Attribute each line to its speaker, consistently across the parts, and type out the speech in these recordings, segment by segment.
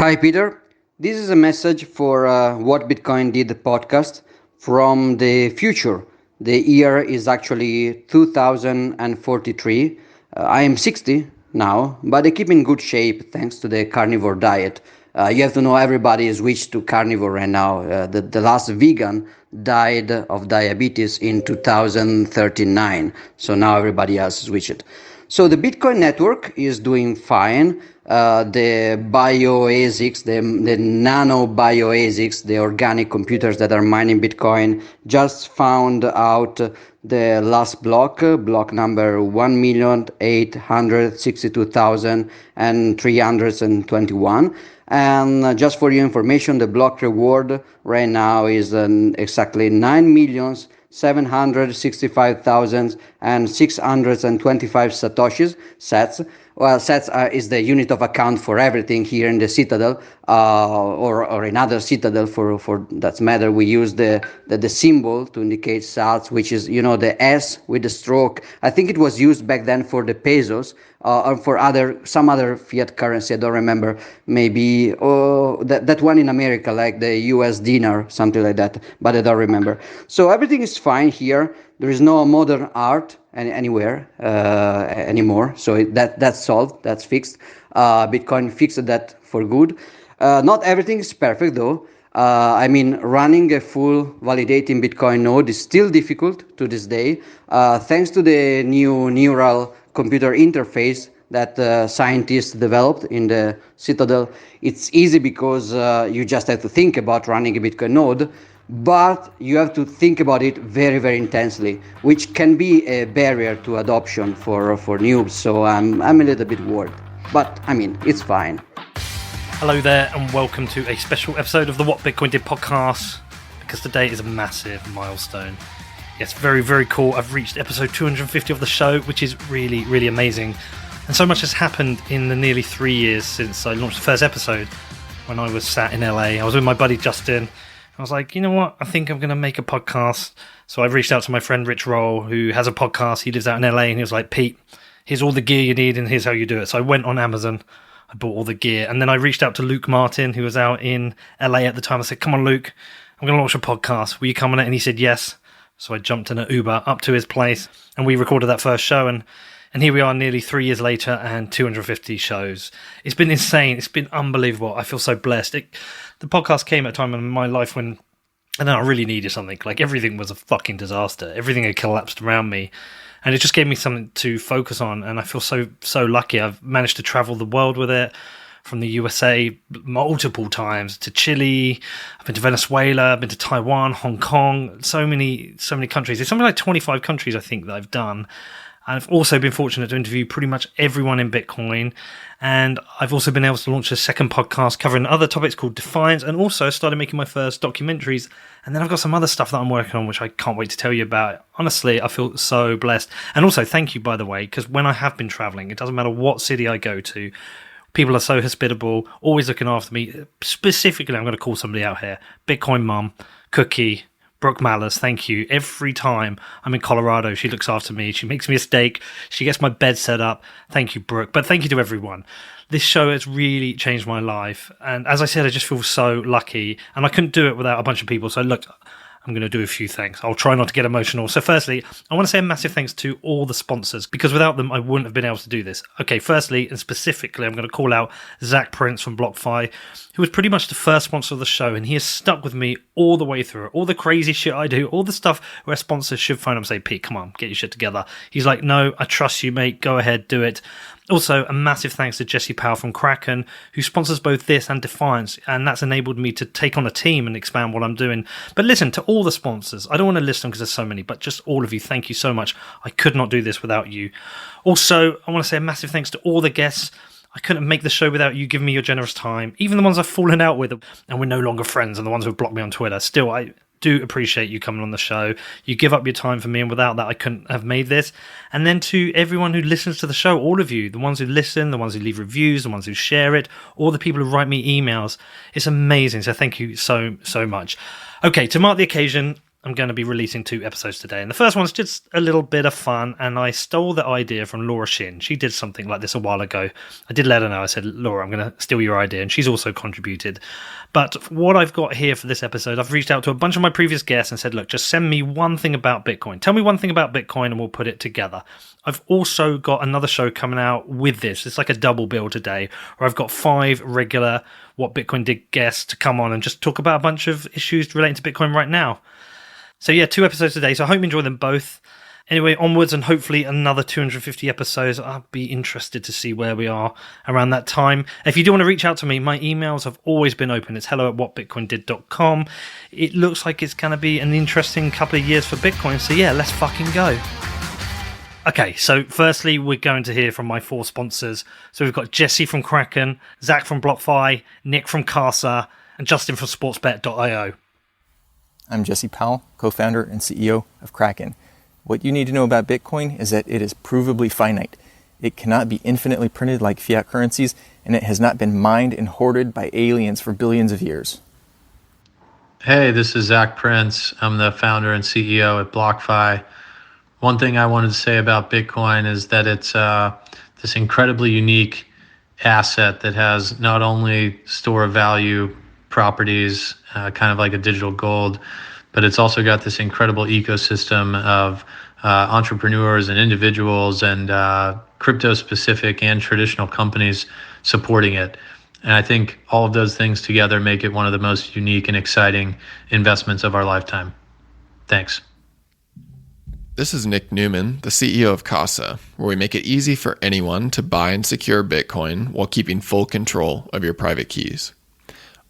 Speaker 1: Hi, Peter. This is a message for What Bitcoin Did podcast from the future. The year is actually 2043. I am 60 now, but I keep in good shape thanks to the carnivore diet. You have to know everybody switched to carnivore right now. The last vegan died of diabetes in 2039, so now everybody else switched. So the Bitcoin network is doing fine. The bioASICs, the nano bioASICs, the organic computers that are mining Bitcoin, just found out the last block number 1,862,321. And just for your information, the block reward right now is exactly 9,765,625 satoshis sats. Well, sats is the unit of account for everything here in the Citadel, or another Citadel for that matter. We use the symbol to indicate sats, which is the S with the stroke. I think it was used back then for the pesos, or for some other fiat currency. I don't remember. Maybe that one in America, like the U.S. dinar, something like that. But I don't remember. So everything is fine here. There is no modern art anywhere anymore. So that's solved. That's fixed. Bitcoin fixed that for good. Not everything is perfect though. Running a full validating Bitcoin node is still difficult to this day. Thanks to the new neural computer interface that scientists developed in the Citadel, it's easy because you just have to think about running a Bitcoin node, but you have to think about it very, very intensely, which can be a barrier to adoption for noobs. So I'm a little bit worried, but it's fine.
Speaker 2: Hello there, and welcome to a special episode of the What Bitcoin Did podcast, because today is a massive milestone. Yes, very, very cool. I've reached episode 250 of the show, which is really, really amazing. And so much has happened in the nearly 3 years since I launched the first episode when I was sat in LA. I was with my buddy Justin. I was like, you know what? I think I'm going to make a podcast. So I reached out to my friend Rich Roll, who has a podcast. He lives out in LA, and he was like, Pete, here's all the gear you need, and here's how you do it. So I went on Amazon. I bought all the gear, and then I reached out to Luke Martin, who was out in LA at the time. I said, come on, Luke, I'm going to launch a podcast. Will you come on it? And he said yes. So I jumped in an Uber up to his place, and we recorded that first show, and here we are nearly 3 years later and 250 shows. It's been insane. It's been unbelievable. I feel so blessed. The podcast came at a time in my life when I really needed something. Like, everything was a fucking disaster. Everything had collapsed around me. And it just gave me something to focus on. And I feel so lucky. I've managed to travel the world with it, from the USA multiple times to Chile. I've been to Venezuela. I've been to Taiwan, Hong Kong, so many countries. It's something like 25 countries, I think, that I've done. I've also been fortunate to interview pretty much everyone in Bitcoin. And I've also been able to launch a second podcast covering other topics called Defiance, and also started making my first documentaries. And then I've got some other stuff that I'm working on, which I can't wait to tell you about. Honestly, I feel so blessed. And also, thank you, by the way, because when I have been traveling, it doesn't matter what city I go to, people are so hospitable, always looking after me. Specifically, I'm going to call somebody out here. Bitcoin Mum, Cookie, Brooke Mallers, thank you. Every time I'm in Colorado, she looks after me. She makes me a steak. She gets my bed set up. Thank you, Brooke. But thank you to everyone. This show has really changed my life. And as I said, I just feel so lucky. And I couldn't do it without a bunch of people. So look, I'm going to do a few thanks. I'll try not to get emotional. So firstly, I want to say a massive thanks to all the sponsors, because without them, I wouldn't have been able to do this. Okay, firstly, and specifically, I'm going to call out Zach Prince from BlockFi, who was pretty much the first sponsor of the show, and he has stuck with me all the way through it. All the crazy shit I do, all the stuff where sponsors should phone up and say, Pete, come on, get your shit together. He's like, no, I trust you, mate. Go ahead, do it. Also, a massive thanks to Jesse Powell from Kraken, who sponsors both this and Defiance, and that's enabled me to take on a team and expand what I'm doing. But listen, to all the sponsors, I don't want to list them because there's so many, but just all of you, thank you so much. I could not do this without you. Also, I want to say a massive thanks to all the guests. I couldn't make the show without you giving me your generous time, even the ones I've fallen out with and we're no longer friends, and the ones who've blocked me on Twitter. Still, I do appreciate you coming on the show. You give up your time for me, and without that, I couldn't have made this. And then to everyone who listens to the show, all of you, the ones who listen, the ones who leave reviews, the ones who share it, all the people who write me emails, it's amazing. So thank you so much. Okay, to mark the occasion, I'm going to be releasing 2 episodes today. And the first one's just a little bit of fun, and I stole the idea from Laura Shin. She did something like this a while ago. I did let her know. I said, Laura, I'm going to steal your idea, and she's also contributed. But what I've got here for this episode, I've reached out to a bunch of my previous guests and said, look, just send me one thing about Bitcoin. Tell me one thing about Bitcoin, and we'll put it together. I've also got another show coming out with this. It's like a double bill today, where I've got 5 regular What Bitcoin Did guests to come on and just talk about a bunch of issues relating to Bitcoin right now. So yeah, 2 episodes today, so I hope you enjoy them both. Anyway, onwards and hopefully another 250 episodes. I'll be interested to see where we are around that time. If you do want to reach out to me, my emails have always been open. It's hello@whatbitcoindid.com. It looks like it's going to be an interesting couple of years for Bitcoin, so yeah, let's fucking go. Okay, so firstly, we're going to hear from my 4 sponsors. So we've got Jesse from Kraken, Zach from BlockFi, Nick from Casa, and Justin from sportsbet.io.
Speaker 3: I'm Jesse Powell, co-founder and CEO of Kraken. What you need to know about Bitcoin is that it is provably finite. It cannot be infinitely printed like fiat currencies, and it has not been mined and hoarded by aliens for billions of years.
Speaker 4: Hey, this is Zach Prince. I'm the founder and CEO at BlockFi. One thing I wanted to say about Bitcoin is that it's this incredibly unique asset that has not only store of value properties, kind of like a digital gold, but it's also got this incredible ecosystem of entrepreneurs and individuals and crypto-specific and traditional companies supporting it. And I think all of those things together make it one of the most unique and exciting investments of our lifetime. Thanks.
Speaker 5: This is Nick Newman, the CEO of Casa, where we make it easy for anyone to buy and secure Bitcoin while keeping full control of your private keys.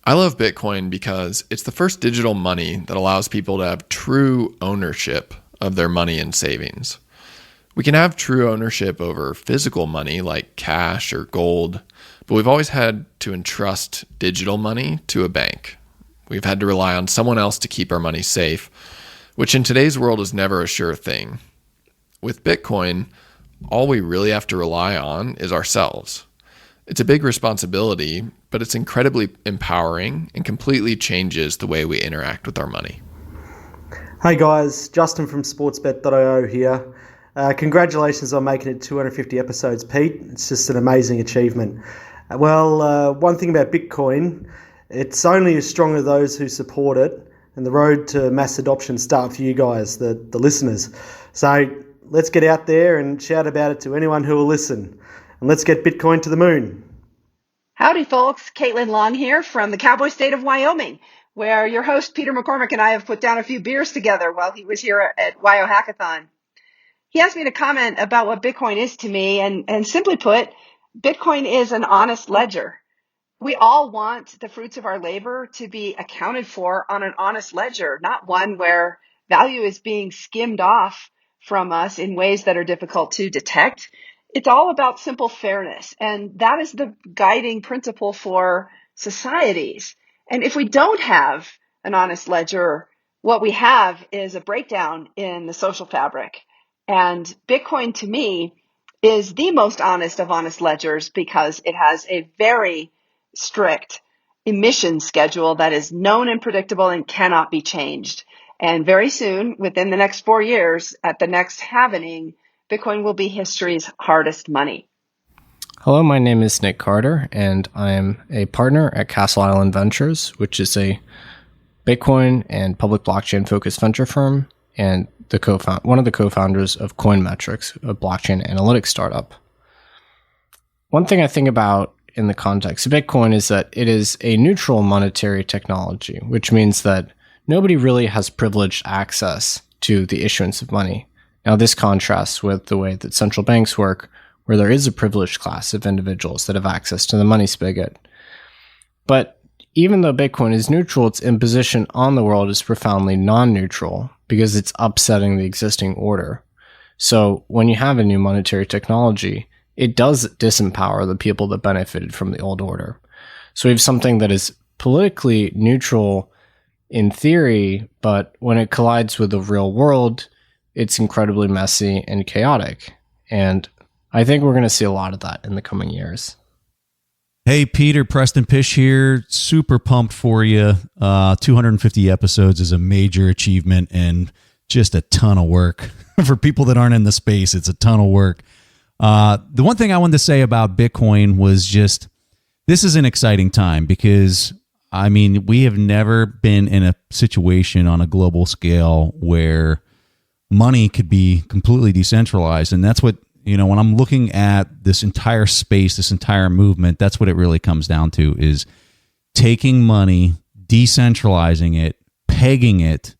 Speaker 5: I love Bitcoin because it's the first digital money that allows people to have true ownership of their money and savings. We can have true ownership over physical money like cash or gold, but we've always had to entrust digital money to a bank. We've had to rely on someone else to keep our money safe, which in today's world is never a sure thing. With Bitcoin, all we really have to rely on is ourselves. It's a big responsibility, but it's incredibly empowering and completely changes the way we interact with our money.
Speaker 6: Hey guys, Justin from sportsbet.io here. Congratulations on making it 250 episodes, Pete. It's just an amazing achievement. One thing about Bitcoin, it's only as strong as those who support it, and the road to mass adoption starts for you guys, the listeners. So let's get out there and shout about it to anyone who will listen. And let's get Bitcoin to the moon.
Speaker 7: Howdy, folks. Caitlin Long here from the cowboy state of Wyoming, where your host, Peter McCormick, and I have put down a few beers together while he was here at Wyo Hackathon. He asked me to comment about what Bitcoin is to me, and simply put, Bitcoin is an honest ledger. We all want the fruits of our labor to be accounted for on an honest ledger, not one where value is being skimmed off from us in ways that are difficult to detect. It's all about simple fairness, and that is the guiding principle for societies. And if we don't have an honest ledger, what we have is a breakdown in the social fabric. And Bitcoin, to me, is the most honest of honest ledgers because it has a very strict emission schedule that is known and predictable and cannot be changed. And very soon, within the next 4 years, at the next halvening, Bitcoin will be history's hardest money.
Speaker 8: Hello, my name is Nick Carter, and I am a partner at Castle Island Ventures, which is a Bitcoin and public blockchain-focused venture firm, and one of the co-founders of Coinmetrics, a blockchain analytics startup. One thing I think about in the context of Bitcoin is that it is a neutral monetary technology, which means that nobody really has privileged access to the issuance of money. Now, this contrasts with the way that central banks work, where there is a privileged class of individuals that have access to the money spigot. But even though Bitcoin is neutral, its imposition on the world is profoundly non-neutral because it's upsetting the existing order. So when you have a new monetary technology, it does disempower the people that benefited from the old order. So we have something that is politically neutral in theory, but when it collides with the real world, it's incredibly messy and chaotic. And I think we're going to see a lot of that in the coming years.
Speaker 9: Hey, Peter, Preston Pish here. Super pumped for you. 250 episodes is a major achievement and just a ton of work. For people that aren't in the space, it's a ton of work. The one thing I wanted to say about Bitcoin was just, this is an exciting time because, I mean, we have never been in a situation on a global scale where money could be completely decentralized. And that's what, you know, when I'm looking at this entire space, this entire movement, that's what it really comes down to, is taking money, decentralizing it, pegging it,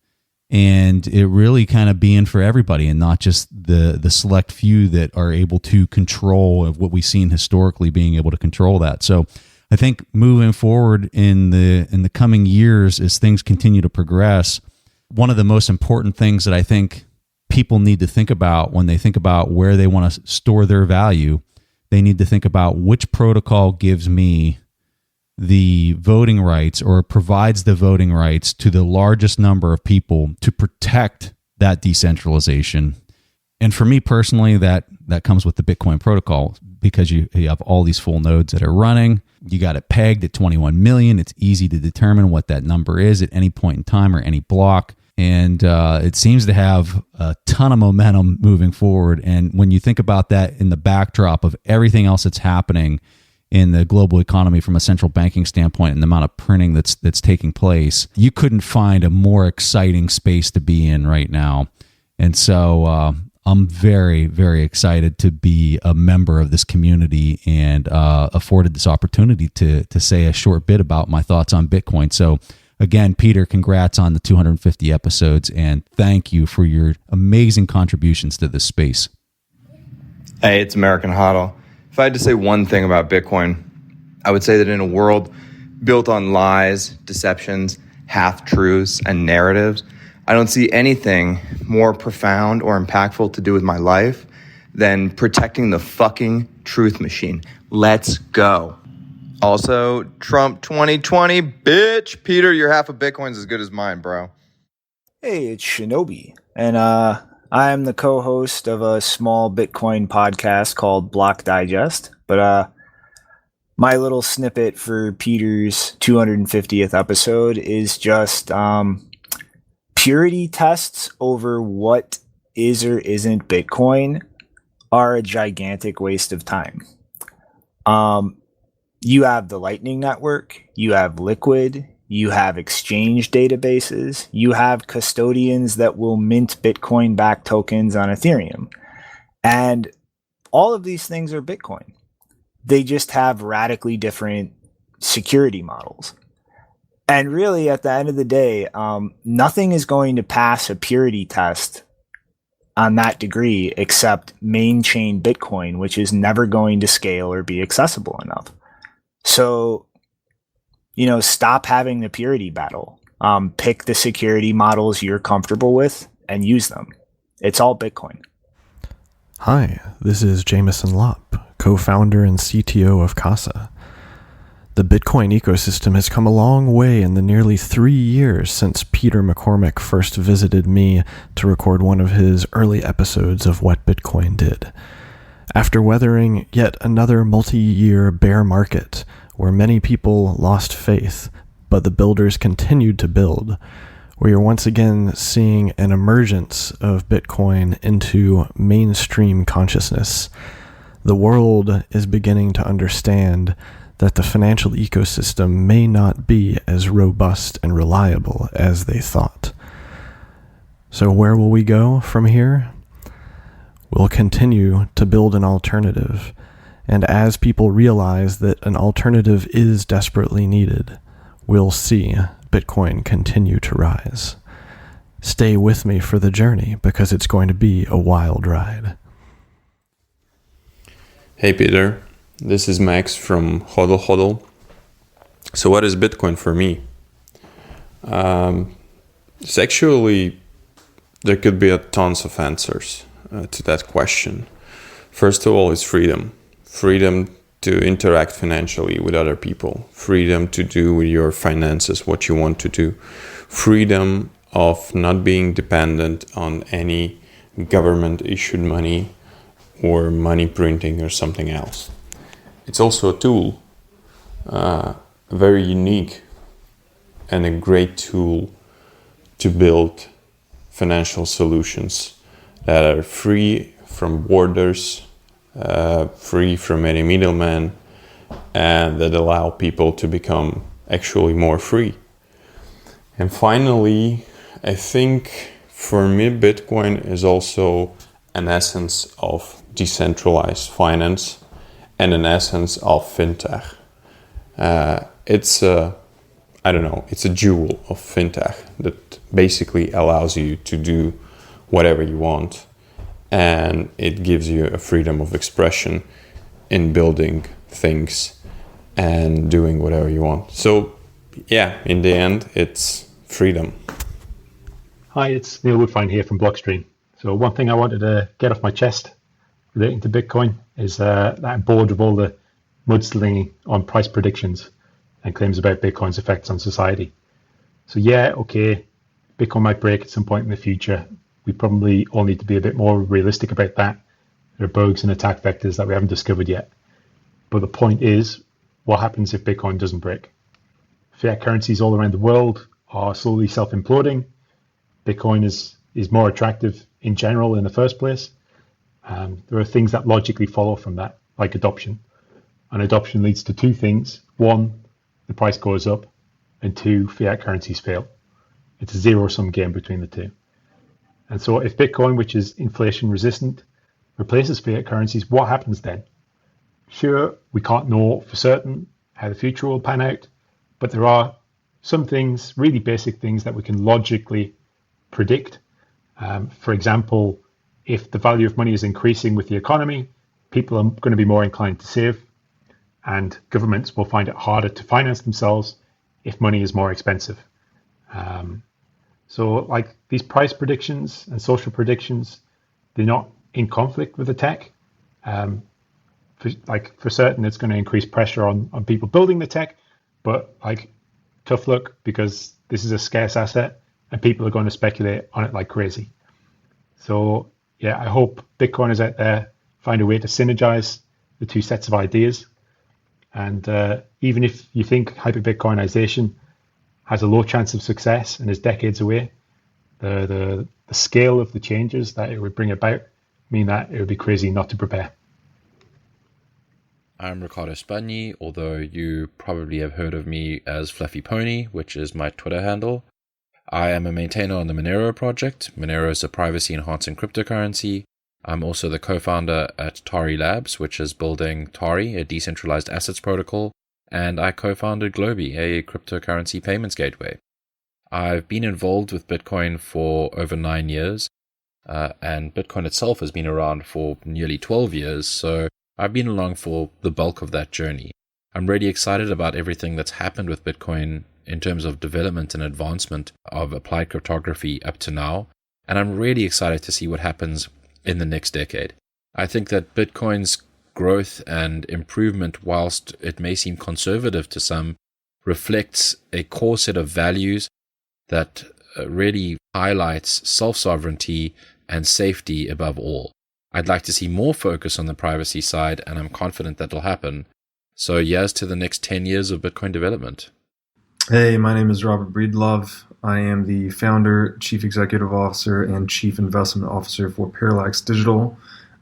Speaker 9: and it really kind of being for everybody and not just the select few that are able to control of what we've seen historically being able to control that. So I think moving forward in the coming years, as things continue to progress, one of the most important things that I think people need to think about when they think about where they want to store their value, they need to think about which protocol gives me the voting rights or provides the voting rights to the largest number of people to protect that decentralization. And for me personally, that comes with the Bitcoin protocol, because you have all these full nodes that are running. You got it pegged at 21 million. It's easy to determine what that number is at any point in time or any block. And it seems to have a ton of momentum moving forward. And when you think about that in the backdrop of everything else that's happening in the global economy from a central banking standpoint and the amount of printing that's taking place, you couldn't find a more exciting space to be in right now. And so I'm very, very excited to be a member of this community and afforded this opportunity to say a short bit about my thoughts on Bitcoin. So again, Peter, congrats on the 250 episodes, and thank you for your amazing contributions to this space.
Speaker 10: Hey, it's American Hodl. If I had to say one thing about Bitcoin, I would say that in a world built on lies, deceptions, half-truths, and narratives, I don't see anything more profound or impactful to do with my life than protecting the fucking truth machine. Let's go. Also, Trump 2020, bitch. Peter, your half of Bitcoin's as good as mine, bro.
Speaker 11: Hey, it's Shinobi, and I am the co-host of a small Bitcoin podcast called Block Digest. But my little snippet for Peter's 250th episode is just purity tests over what is or isn't Bitcoin are a gigantic waste of time. You have the Lightning Network, you have Liquid, you have exchange databases, you have custodians that will mint Bitcoin-backed tokens on Ethereum. And all of these things are Bitcoin. They just have radically different security models. And really, at the end of the day, nothing is going to pass a purity test on that degree except main chain Bitcoin, which is never going to scale or be accessible enough. So, stop having the purity battle. Pick the security models you're comfortable with and use them. It's all Bitcoin.
Speaker 5: Hi, this is Jameson Lopp, co-founder and CTO of Casa. The Bitcoin ecosystem has come a long way in the nearly 3 years since Peter McCormick first visited me to record one of his early episodes of What Bitcoin Did. After weathering yet another multi-year bear market where many people lost faith, but the builders continued to build, we are once again seeing an emergence of Bitcoin into mainstream consciousness. The world is beginning to understand that the financial ecosystem may not be as robust and reliable as they thought. So where will we go from here? We'll continue to build an alternative, and as people realize that an alternative is desperately needed, we'll see Bitcoin continue to rise. Stay with me for the journey, because it's going to be a wild ride.
Speaker 12: Hey Peter, this is Max from Hodl. So what is Bitcoin for me? It's actually, there could be tons of answers to that question. First of all, it's freedom. Freedom to interact financially with other people. Freedom to do with your finances what you want to do. Freedom of not being dependent on any government-issued money or money printing or something else. It's also a tool very unique and a great tool to build financial solutions that are free from borders, free from any middleman, and that allow people to become actually more free. And finally, I think for me, Bitcoin is also an essence of decentralized finance and an essence of fintech. It's a jewel of fintech that basically allows you to do whatever you want, and it gives you a freedom of expression in building things and doing whatever you want. So yeah, in the end, it's freedom.
Speaker 13: Hi, it's Neil Woodfine here from Blockstream. So one thing I wanted to get off my chest relating to Bitcoin is that I'm bored of all the mudslinging on price predictions and claims about Bitcoin's effects on society. So yeah, okay, Bitcoin might break at some point in the future. We probably all need to be a bit more realistic about that. There are bugs and attack vectors that we haven't discovered yet. But the point is, what happens if Bitcoin doesn't break? Fiat currencies all around the world are slowly self-imploding. Bitcoin is more attractive in general in the first place. There are things that logically follow from that, like adoption. And adoption leads to two things. One, the price goes up, and two, fiat currencies fail. It's a zero-sum game between the two. And so if Bitcoin, which is inflation resistant, replaces fiat currencies, what happens then? Sure, we can't know for certain how the future will pan out, but there are some things, really basic things that we can logically predict. For example, if the value of money is increasing with the economy, people are going to be more inclined to save, and governments will find it harder to finance themselves if money is more expensive. So like these price predictions and social predictions, they're not in conflict with the tech. For certain, it's going to increase pressure on people building the tech, but like tough luck, because this is a scarce asset and people are going to speculate on it like crazy. So yeah, I hope Bitcoiners out there find a way to synergize the two sets of ideas. And even if you think hyper-Bitcoinization has a low chance of success and is decades away, the scale of the changes that it would bring about mean that it would be crazy not to prepare.
Speaker 14: I'm Ricardo Spagni, although you probably have heard of me as Fluffy Pony, which is my Twitter handle. I am a maintainer on the Monero project. Monero is a privacy-enhancing cryptocurrency. I'm also the co-founder at Tari Labs, which is building Tari, a decentralized assets protocol, and I co-founded Globy, a cryptocurrency payments gateway. I've been involved with Bitcoin for over 9 years, and Bitcoin itself has been around for nearly 12 years, so I've been along for the bulk of that journey. I'm really excited about everything that's happened with Bitcoin in terms of development and advancement of applied cryptography up to now, and I'm really excited to see what happens in the next decade. I think that Bitcoin's growth and improvement, whilst it may seem conservative to some, reflects a core set of values that really highlights self-sovereignty and safety above all. I'd like to see more focus on the privacy side, and I'm confident that'll happen. So yes to the next 10 years of Bitcoin development.
Speaker 15: Hey, my name is Robert Breedlove. I am the founder, chief executive officer, and chief investment officer for Parallax Digital.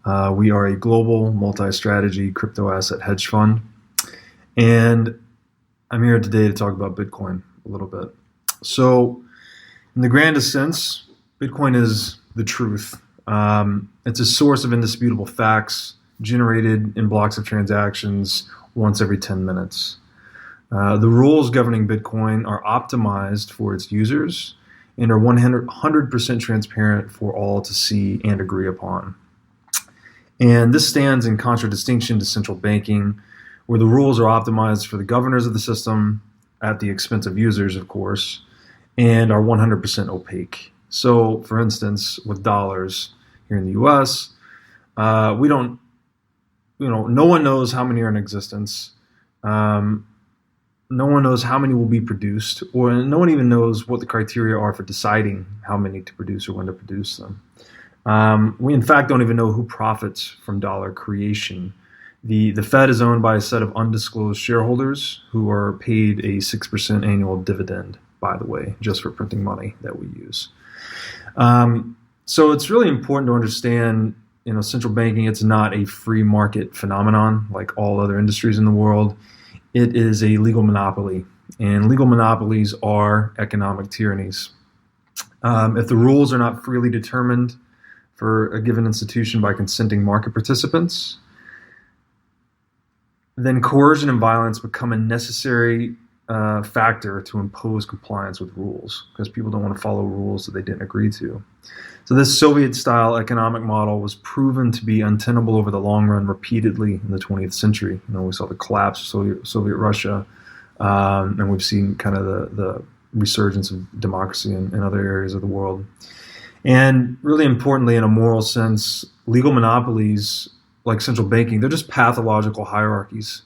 Speaker 15: We are a global multi-strategy crypto asset hedge fund. And I'm here today to talk about Bitcoin a little bit. So in the grandest sense, Bitcoin is the truth. It's a source of indisputable facts generated in blocks of transactions once every 10 minutes. The rules governing Bitcoin are optimized for its users and are 100% transparent for all to see and agree upon. And this stands in contradistinction to central banking, where the rules are optimized for the governors of the system at the expense of users, of course, and are 100% opaque. So, for instance, with dollars here in the US, no one knows how many are in existence. No one knows how many will be produced, or no one even knows what the criteria are for deciding how many to produce or when to produce them. We, in fact, don't even know who profits from dollar creation The Fed is owned by a set of undisclosed shareholders who are paid a 6% annual dividend, by the way, just for printing money that we use. So it's really important to understand, central banking, it's not a free market phenomenon like all other industries in the world. It is a legal monopoly, and legal monopolies are economic tyrannies. If the rules are not freely determined for a given institution by consenting market participants, then coercion and violence become a necessary factor to impose compliance with rules, because people don't want to follow rules that they didn't agree to. So this Soviet-style economic model was proven to be untenable over the long run repeatedly in the 20th century. We saw the collapse of Soviet Russia, and we've seen kind of the resurgence of democracy in other areas of the world. And really importantly, in a moral sense, legal monopolies, like central banking, they're just pathological hierarchies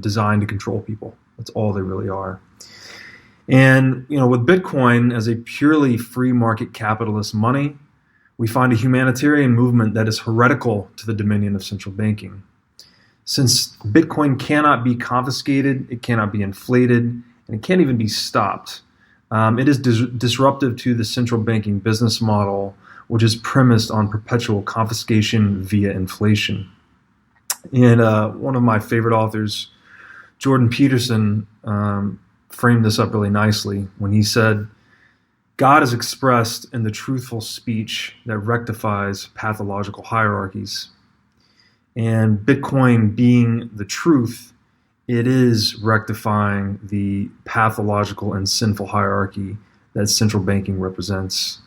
Speaker 15: designed to control people. That's all they really are. And with Bitcoin as a purely free market capitalist money, we find a humanitarian movement that is heretical to the dominion of central banking. Since Bitcoin cannot be confiscated, it cannot be inflated, and it can't even be stopped, it is disruptive to the central banking business model, which is premised on perpetual confiscation via inflation. And one of my favorite authors, Jordan Peterson, framed this up really nicely when he said, God is expressed in the truthful speech that rectifies pathological hierarchies. And Bitcoin being the truth, it is rectifying the pathological and sinful hierarchy that central banking represents.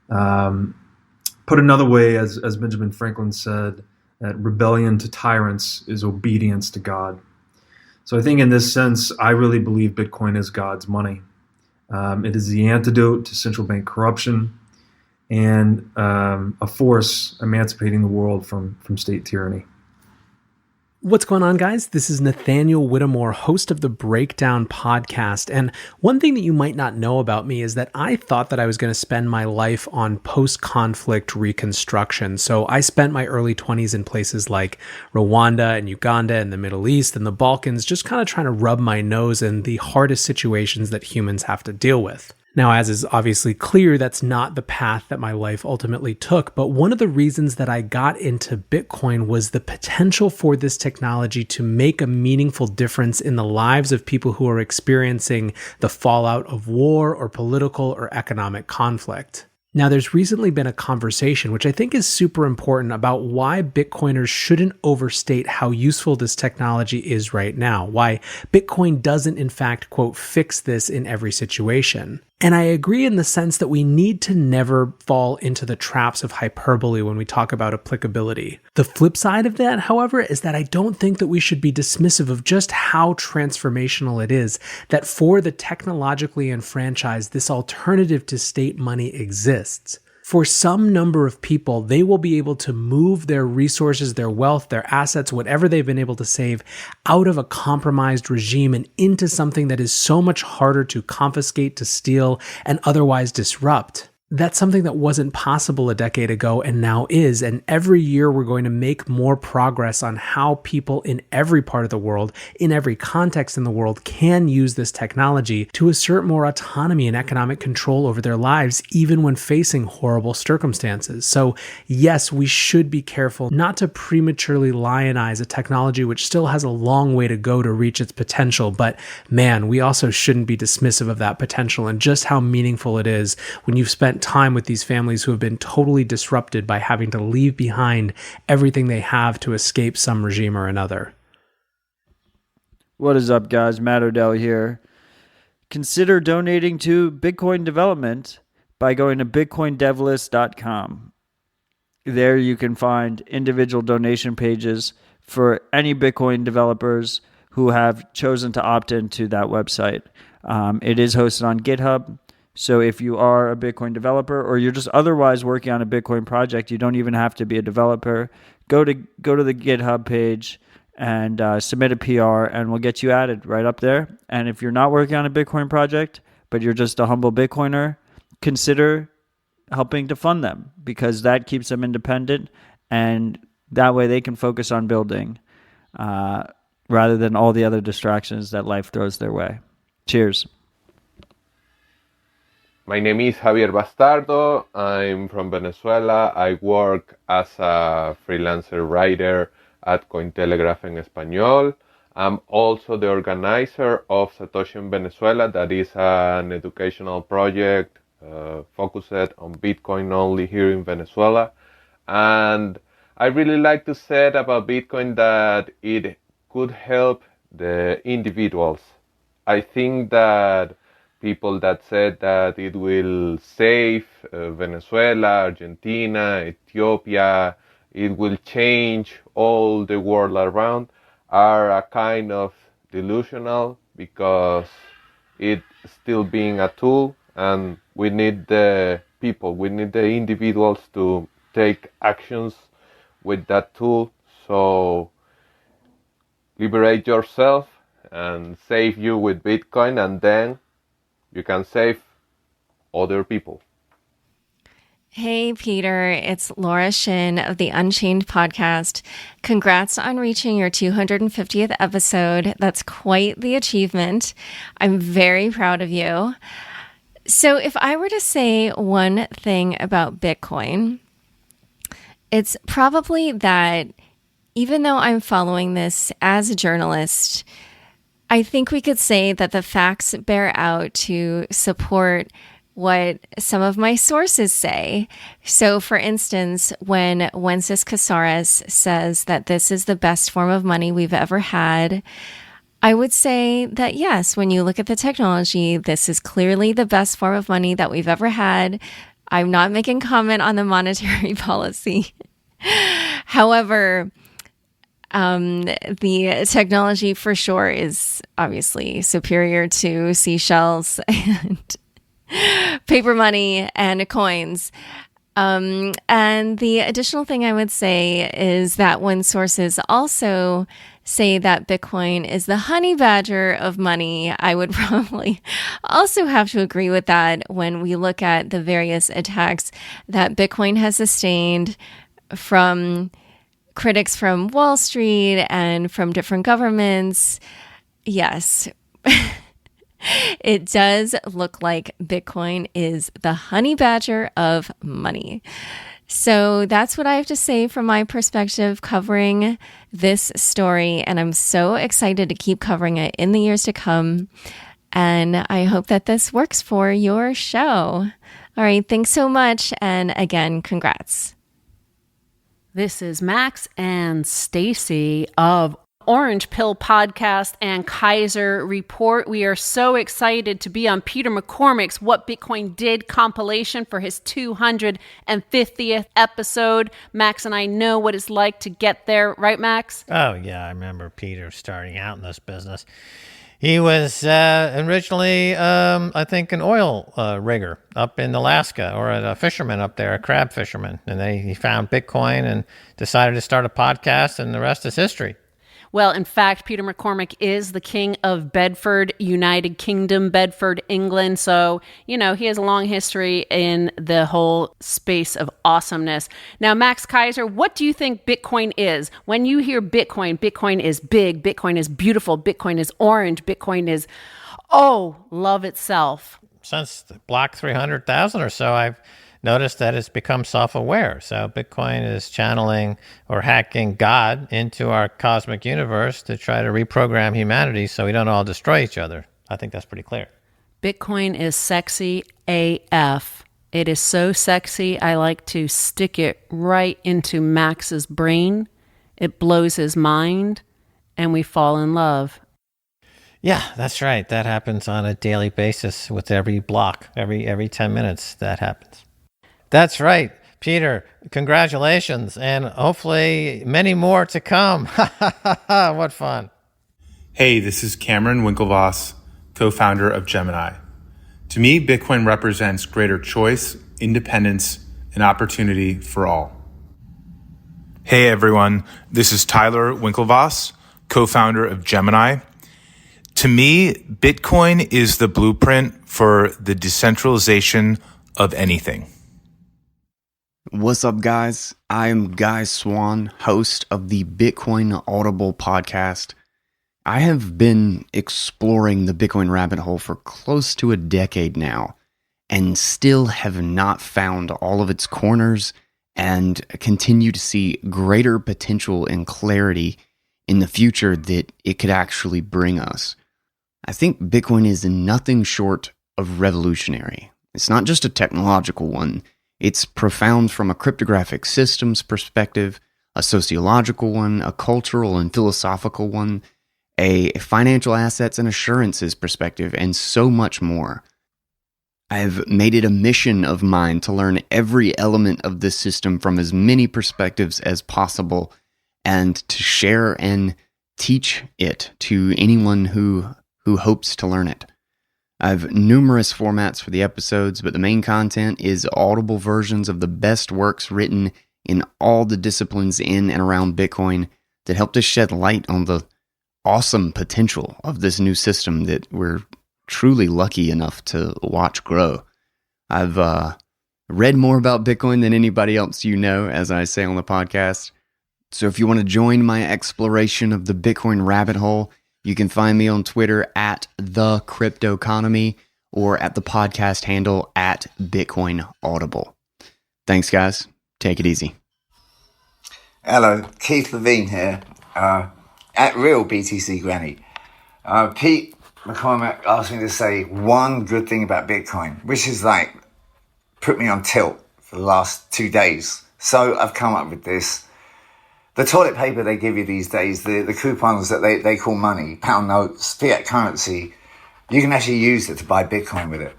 Speaker 15: Put another way, as Benjamin Franklin said, that rebellion to tyrants is obedience to God. So I think in this sense, I really believe Bitcoin is God's money. It is the antidote to central bank corruption and a force emancipating the world from state tyranny.
Speaker 16: What's going on, guys? This is Nathaniel Whittemore, host of the Breakdown podcast. And one thing that you might not know about me is that I thought that I was going to spend my life on post-conflict reconstruction. So I spent my early 20s in places like Rwanda and Uganda and the Middle East and the Balkans, just kind of trying to rub my nose in the hardest situations that humans have to deal with. Now, as is obviously clear, that's not the path that my life ultimately took, but one of the reasons that I got into Bitcoin was the potential for this technology to make a meaningful difference in the lives of people who are experiencing the fallout of war or political or economic conflict. Now, there's recently been a conversation, which I think is super important, about why Bitcoiners shouldn't overstate how useful this technology is right now, why Bitcoin doesn't, in fact, quote, fix this in every situation. And I agree in the sense that we need to never fall into the traps of hyperbole when we talk about applicability. The flip side of that, however, is that I don't think that we should be dismissive of just how transformational it is that for the technologically enfranchised, this alternative to state money exists. For some number of people, they will be able to move their resources, their wealth, their assets, whatever they've been able to save, out of a compromised regime and into something that is so much harder to confiscate, to steal, and otherwise disrupt. That's something that wasn't possible a decade ago and now is, and every year we're going to make more progress on how people in every part of the world, in every context in the world, can use this technology to assert more autonomy and economic control over their lives, even when facing horrible circumstances. So yes, we should be careful not to prematurely lionize a technology which still has a long way to go to reach its potential, but man, we also shouldn't be dismissive of that potential and just how meaningful it is when you've spent time with these families who have been totally disrupted by having to leave behind everything they have to escape some regime or another.
Speaker 17: What is up, guys? Matt Odell here. Consider donating to Bitcoin development by going to bitcoindevlist.com. There you can find individual donation pages for any Bitcoin developers who have chosen to opt into that website. It is hosted on GitHub. So if you are a Bitcoin developer or you're just otherwise working on a Bitcoin project, you don't even have to be a developer. Go to the GitHub page and submit a PR, and we'll get you added right up there. And if you're not working on a Bitcoin project, but you're just a humble Bitcoiner, consider helping to fund them, because that keeps them independent, and that way they can focus on building. rather than all the other distractions that life throws their way. Cheers.
Speaker 18: My name is Javier Bastardo. I'm from Venezuela. I work as a freelancer writer at Cointelegraph en Español. I'm also the organizer of Satoshi in Venezuela. That is an educational project focused on Bitcoin only here in Venezuela. And I really like to say about Bitcoin that it could help the individuals. I think that people that said that it will save Venezuela, Argentina, Ethiopia, it will change all the world around, are a kind of delusional, because it's still being a tool, and we need the people, we need the individuals to take actions with that tool. So liberate yourself and save you with Bitcoin, and then you can save other people.
Speaker 19: Hey, Peter, it's Laura Shin of the Unchained podcast. Congrats on reaching your 250th episode. That's quite the achievement. I'm very proud of you. So if I were to say one thing about Bitcoin, it's probably that even though I'm following this as a journalist, I think we could say that the facts bear out to support what some of my sources say. So, for instance, when Wences Casares says that this is the best form of money we've ever had, I would say that yes, when you look at the technology, this is clearly the best form of money that we've ever had. I'm not making comment on the monetary policy. However, the technology for sure is obviously superior to seashells and paper money and coins. And the additional thing I would say is that when sources also say that Bitcoin is the honey badger of money, I would probably also have to agree with that when we look at the various attacks that Bitcoin has sustained from critics from Wall Street and from different governments. Yes, it does look like Bitcoin is the honey badger of money. So that's what I have to say from my perspective covering this story. And I'm so excited to keep covering it in the years to come. And I hope that this works for your show. All right. Thanks so much. And again, congrats.
Speaker 20: This is Max and Stacy of Orange Pill Podcast and Kaiser Report. We are so excited to be on Peter McCormick's What Bitcoin Did compilation for his 250th episode. Max and I know what it's like to get there, right, Max?
Speaker 21: Oh, yeah, I remember Peter starting out in this business. He was originally, I think, an oil rigger up in Alaska, or a fisherman up there, a crab fisherman. And he found Bitcoin and decided to start a podcast, and the rest is history.
Speaker 20: Well, in fact, Peter McCormick is the king of Bedford, United Kingdom, Bedford, England. So, you know, he has a long history in the whole space of awesomeness. Now, Max Kaiser, what do you think Bitcoin is? When you hear Bitcoin, Bitcoin is big, Bitcoin is beautiful, Bitcoin is orange, Bitcoin is, love itself.
Speaker 21: Since Block 300,000 or so, I've notice that it's become self-aware. So Bitcoin is channeling or hacking God into our cosmic universe to try to reprogram humanity so we don't all destroy each other. I think that's pretty clear.
Speaker 20: Bitcoin is sexy AF. It is so sexy, I like to stick it right into Max's brain. It blows his mind, and we fall in love.
Speaker 21: Yeah, that's right. That happens on a daily basis with every block. Every 10 minutes that happens. That's right, Peter. Congratulations, and hopefully many more to come. What fun.
Speaker 22: Hey, this is Cameron Winklevoss, co-founder of Gemini. To me, Bitcoin represents greater choice, independence, and opportunity for all. Hey, everyone. This is Tyler Winklevoss, co-founder of Gemini. To me, Bitcoin is the blueprint for the decentralization of anything.
Speaker 1: What's up, guys? I am Guy Swan, host of the Bitcoin Audible podcast. I have been exploring the Bitcoin rabbit hole for close to a decade now, and still have not found all of its corners and continue to see greater potential and clarity in the future that it could actually bring us. I think Bitcoin is nothing short of revolutionary. It's not just a technological one. It's profound from a cryptographic systems perspective, a sociological one, a cultural and philosophical one, a financial assets and assurances perspective, and so much more. I've made it a mission of mine to learn every element of this system from as many perspectives as possible, and to share and teach it to anyone who hopes to learn it. I have numerous formats for the episodes, but the main content is audible versions of the best works written in all the disciplines in and around Bitcoin that help to shed light on the awesome potential of this new system that we're truly lucky enough to watch grow. I've read more about Bitcoin than anybody else you know, as I say on the podcast. So if you want to join my exploration of the Bitcoin rabbit hole, you can find me on Twitter at The Cryptoconomy or at the podcast handle at Bitcoin Audible. Thanks, guys. Take it easy.
Speaker 2: Hello, Keith Levine here, at Real BTC Granny. Pete McCormack asked me to say one good thing about Bitcoin, which is like put me on tilt for the last 2 days. So I've come up with this. The toilet paper they give you these days, the coupons that they call money, pound notes, fiat currency, you can actually use it to buy Bitcoin with it.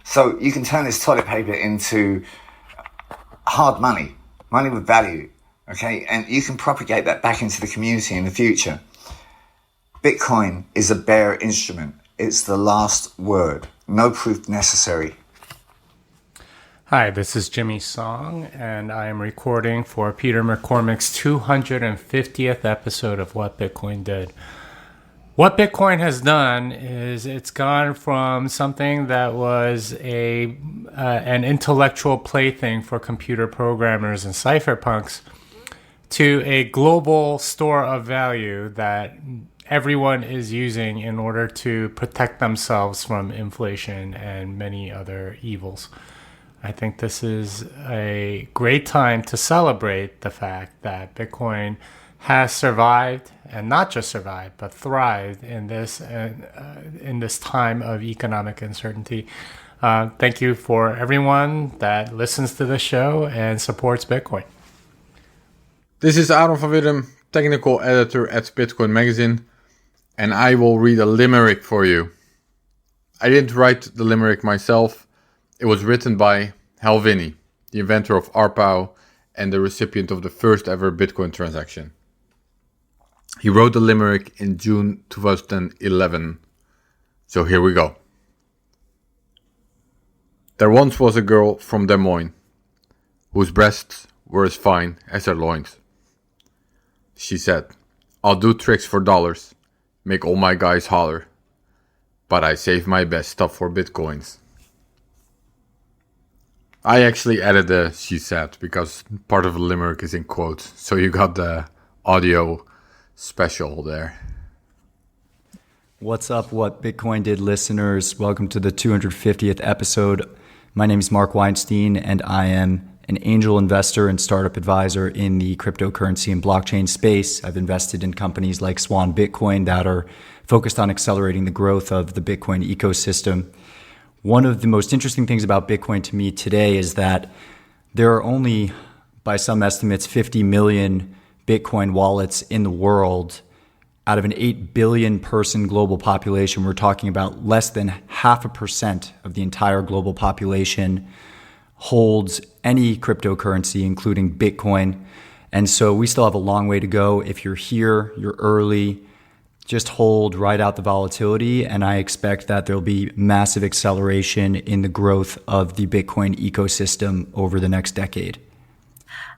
Speaker 2: So you can turn this toilet paper into hard money, money with value, okay? And you can propagate that back into the community in the future. Bitcoin is a bare instrument. It's the last word. No proof necessary.
Speaker 23: Hi, this is Jimmy Song, and I am recording for Peter McCormack's 250th episode of What Bitcoin Did. What Bitcoin has done is it's gone from something that was an intellectual plaything for computer programmers and cypherpunks to a global store of value that everyone is using in order to protect themselves from inflation and many other evils. I think this is a great time to celebrate the fact that Bitcoin has survived, and not just survived, but thrived in this time of economic uncertainty. Thank you for everyone that listens to the show and supports Bitcoin.
Speaker 24: This is Aaron van Willem, technical editor at Bitcoin Magazine, and I will read a limerick for you. I didn't write the limerick myself. It was written by Hal Finney, the inventor of ARPAO and the recipient of the first ever Bitcoin transaction. He wrote the limerick in June 2011. So here we go. There once was a girl from Des Moines, whose breasts were as fine as her loins. She said, "I'll do tricks for dollars, make all my guys holler, but I save my best stuff for Bitcoins." I actually added the "she said" because part of the limerick is in quotes, so you got the audio special there.
Speaker 25: What's up, What Bitcoin Did listeners? Welcome to the 250th episode. My name is Mark Weinstein, and I am an angel investor and startup advisor in the cryptocurrency and blockchain space. I've invested in companies like Swan Bitcoin that are focused on accelerating the growth of the Bitcoin ecosystem. One of the most interesting things about Bitcoin to me today is that there are only, by some estimates, 50 million Bitcoin wallets in the world. Out of an 8 billion person global population, we're talking about less than 0.5% of the entire global population holds any cryptocurrency, including Bitcoin. And so we still have a long way to go. If you're here, you're early, just hold, ride out the volatility, and I expect that there'll be massive acceleration in the growth of the Bitcoin ecosystem over the next decade.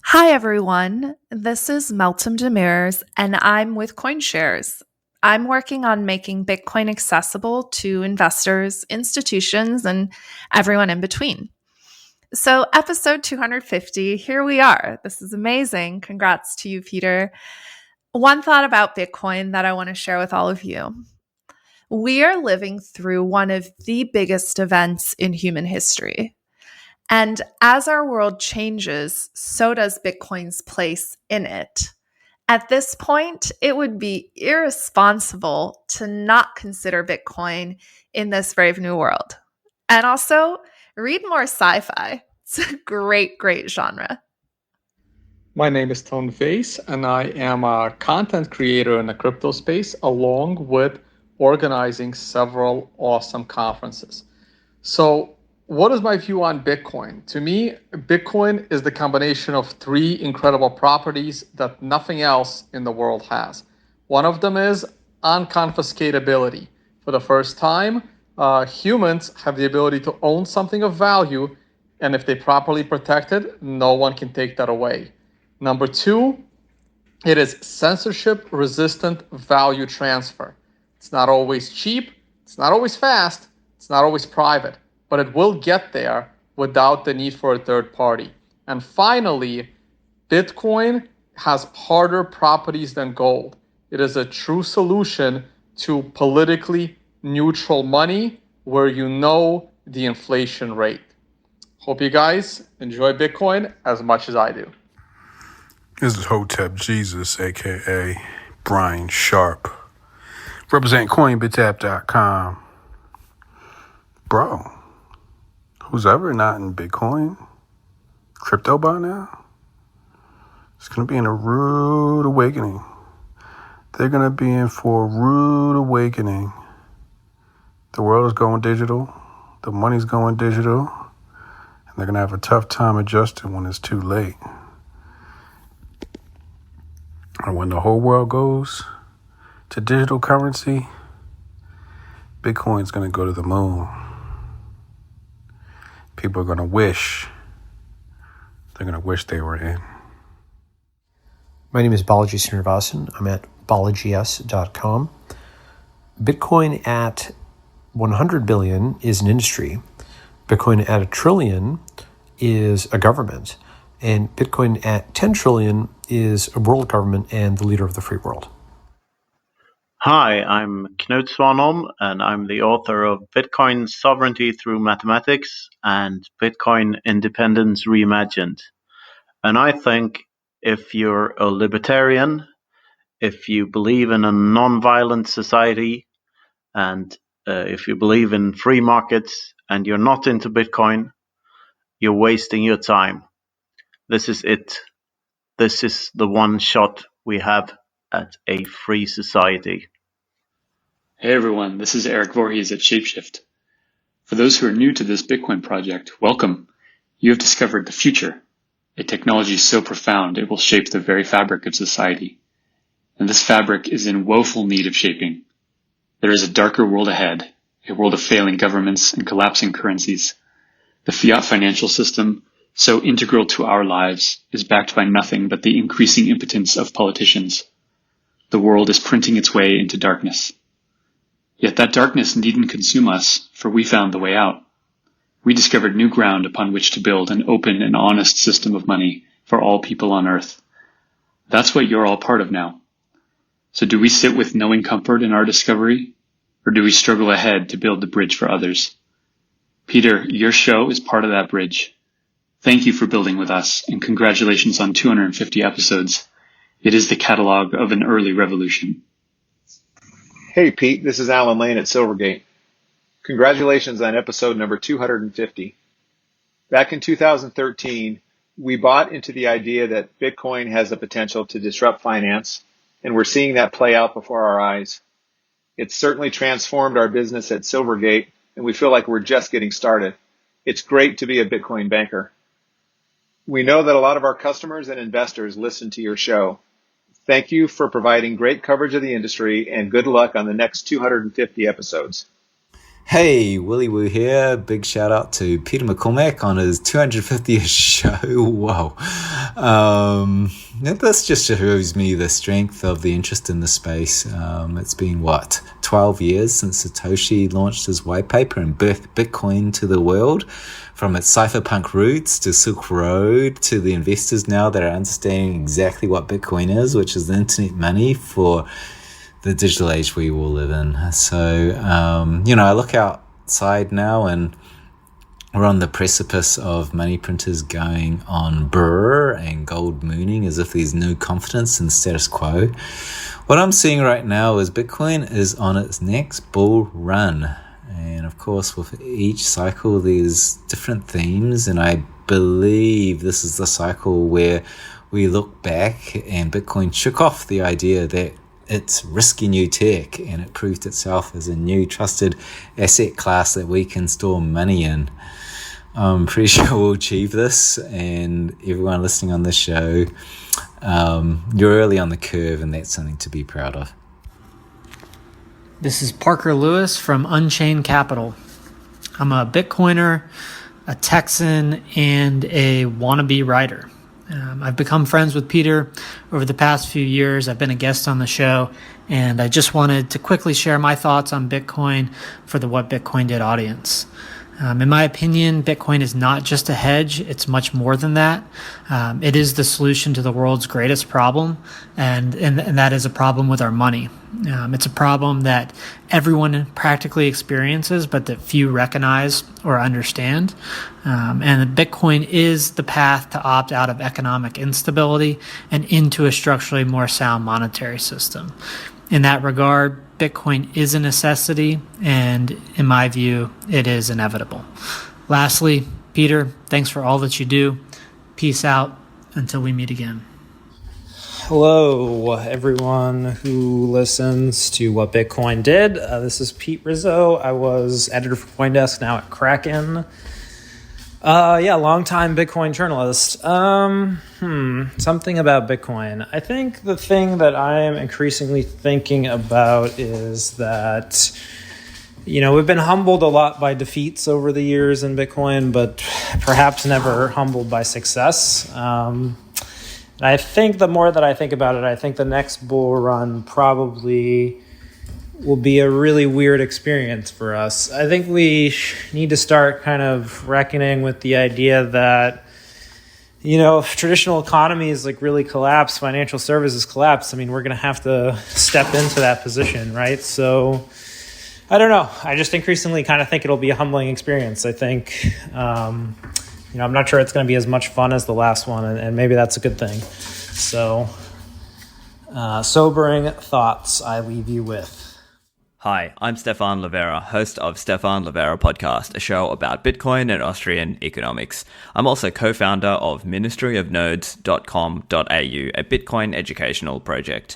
Speaker 26: Hi, everyone. This is Meltem Demirs, and I'm with CoinShares. I'm working on making Bitcoin accessible to investors, institutions, and everyone in between. So, episode 250, here we are. This is amazing. Congrats to you, Peter. One thought about Bitcoin that I want to share with all of you. We are living through one of the biggest events in human history. And as our world changes, so does Bitcoin's place in it. At this point, it would be irresponsible to not consider Bitcoin in this brave new world. And also, read more sci-fi. It's a great, great genre.
Speaker 3: My name is Tone Face, and I am a content creator in the crypto space, along with organizing several awesome conferences. So, what is my view on Bitcoin? To me, Bitcoin is the combination of three incredible properties that nothing else in the world has. One of them is unconfiscatability. For the first time, humans have the ability to own something of value, and if they properly protect it, no one can take that away. Number two, it is censorship-resistant value transfer. It's not always cheap, it's not always fast, it's not always private, but it will get there without the need for a third party. And finally, Bitcoin has harder properties than gold. It is a true solution to politically neutral money where you know the inflation rate. Hope you guys enjoy Bitcoin as much as I do.
Speaker 4: This is Hotep Jesus, a.k.a. Brian Sharp. Representing CoinBitTap.com. Bro, who's ever not in Bitcoin, crypto by now, it's going to be in a rude awakening. They're going to be in for a rude awakening. The world is going digital. The money's going digital. And they're going to have a tough time adjusting when it's too late. And when the whole world goes to digital currency, Bitcoin's going to go to the moon. People are going to wish. They're going to wish they were in.
Speaker 6: My name is Balaji Srinivasan. I'm at balajies.com. Bitcoin at 100 billion is an industry. Bitcoin at 1 trillion is a government. And Bitcoin at 10 trillion is a world government and the leader of the free world.
Speaker 7: Hi, I'm Knut Svanholm, and I'm the author of Bitcoin Sovereignty Through Mathematics and Bitcoin Independence Reimagined. And I think if you're a libertarian, if you believe in a non-violent society, and if you believe in free markets and you're not into Bitcoin, you're wasting your time. This is it. This is the one shot we have at a free society.
Speaker 8: Hey everyone, this is Eric Voorhees at Shapeshift. For those who are new to this Bitcoin project, welcome. You have discovered the future, a technology so profound it will shape the very fabric of society. And this fabric is in woeful need of shaping. There is a darker world ahead, a world of failing governments and collapsing currencies. The fiat financial system, so integral to our lives, is backed by nothing but the increasing impotence of politicians. The world is printing its way into darkness. Yet that darkness needn't consume us, for we found the way out. We discovered new ground upon which to build an open and honest system of money for all people on earth. That's what you're all part of now. So do we sit with knowing comfort in our discovery, or do we struggle ahead to build the bridge for others? Peter, your show is part of that bridge. Thank you for building with us, and congratulations on 250 episodes. It is the catalog of an early revolution.
Speaker 9: Hey Pete, this is Alan Lane at Silvergate. Congratulations on episode number 250. Back in 2013, we bought into the idea that Bitcoin has the potential to disrupt finance, and we're seeing that play out before our eyes. It's certainly transformed our business at Silvergate, and we feel like we're just getting started. It's great to be a Bitcoin banker. We know that a lot of our customers and investors listen to your show. Thank you for providing great coverage of the industry, and good luck on the next 250 episodes.
Speaker 5: Hey, Willy Woo here. Big shout out to Peter McCormack on his 250th show. Wow. This just shows me the strength of the interest in the space. It's been, 12 years since Satoshi launched his white paper and birthed Bitcoin to the world. From its cypherpunk roots to Silk Road to the investors now that are understanding exactly what Bitcoin is, which is the internet money for the digital age we will live in. So, I look outside now and we're on the precipice of money printers going on brr and gold mooning as if there's no confidence in the status quo. What I'm seeing right now is Bitcoin is on its next bull run. And of course, with each cycle, there's different themes. And I believe this is the cycle where we look back and Bitcoin shook off the idea that it's risky new tech, and it proved itself as a new trusted asset class that we can store money in. I'm pretty sure we'll achieve this, and everyone listening on this show, you're early on the curve, and that's something to be proud of.
Speaker 10: This is Parker Lewis from Unchained Capital. I'm a Bitcoiner, a Texan, and a wannabe writer. I've become friends with Peter over the past few years. I've been a guest on the show, and I just wanted to quickly share my thoughts on Bitcoin for the What Bitcoin Did audience. In my opinion, Bitcoin is not just a hedge. It's much more than that. It is the solution to the world's greatest problem, and that is a problem with our money. It's a problem that everyone practically experiences, but that few recognize or understand. And Bitcoin is the path to opt out of economic instability and into a structurally more sound monetary system. In that regard, Bitcoin is a necessity, and in my view, it is inevitable. Lastly, Peter, thanks for all that you do. Peace out until we meet again.
Speaker 11: Hello, everyone who listens to What Bitcoin Did. This is Pete Rizzo. I was editor for CoinDesk, now at Kraken. Longtime Bitcoin journalist. Something about Bitcoin. I think the thing that I am increasingly thinking about is that, we've been humbled a lot by defeats over the years in Bitcoin, but perhaps never humbled by success. And I think the more that I think about it, I think the next bull run probably will be a really weird experience for us. I think we need to start kind of reckoning with the idea that, if traditional economies really collapse, financial services collapse, we're going to have to step into that position, right? So I don't know. I just increasingly kind of think it'll be a humbling experience. I think, I'm not sure it's going to be as much fun as the last one, and maybe that's a good thing. So, sobering thoughts I leave you with.
Speaker 12: Hi, I'm Stefan Livera, host of Stefan Livera Podcast, a show about Bitcoin and Austrian economics. I'm also co-founder of ministryofnodes.com.au, a Bitcoin educational project.